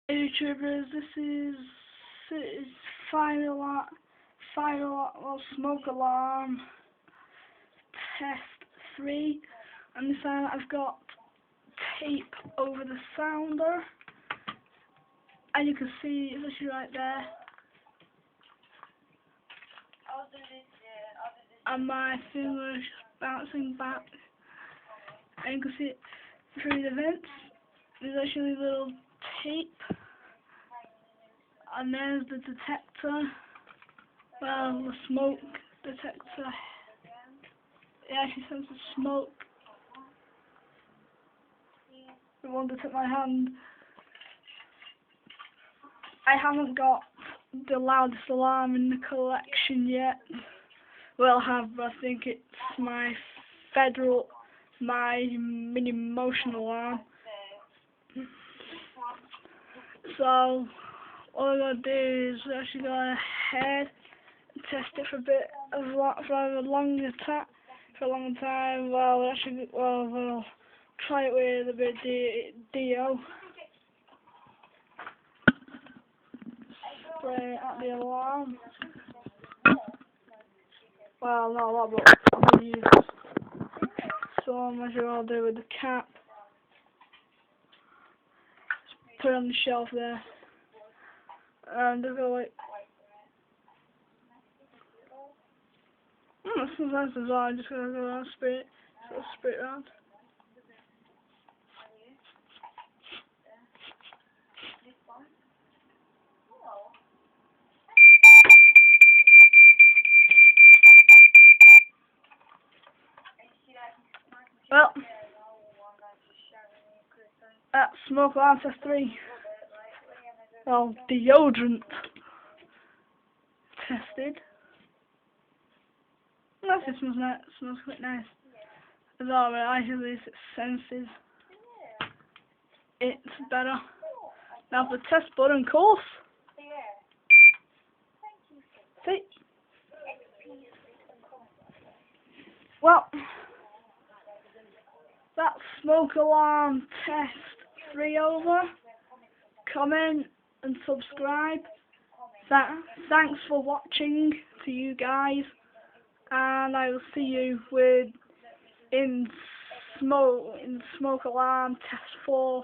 YouTubers, this is fire alarm, smoke alarm test 3, and this time I've got tape over the sounder, and you can see it's actually right there, and my finger is just bouncing back, and you can see it through the vents. There's actually little tape, and there's the detector, well, the smoke detector. It actually senses smoke. It won't detect my hand. I haven't got the loudest alarm in the collection yet. Well, I have, but I think it's my mini motion alarm. So all I'm gonna do is actually go ahead and test it for a longer time. We'll try it with a bit of DO. Spray at the alarm. Well, not a lot, but I'll use some, as I'll do with the cap. Just put it on the shelf there. And just go like. That smells nice as well. I'm just gonna go around, spray it around. Well, that's smoke alarm test 3. Well, deodorant tested. Well, it smells nice. It smells quite nice. As well, but I hear this, it senses it's better. Now for the test button, of course. See? Well, that's smoke alarm test 3 over. Comment and subscribe. Thanks for watching to you guys, and I will see you in smoke alarm test 4.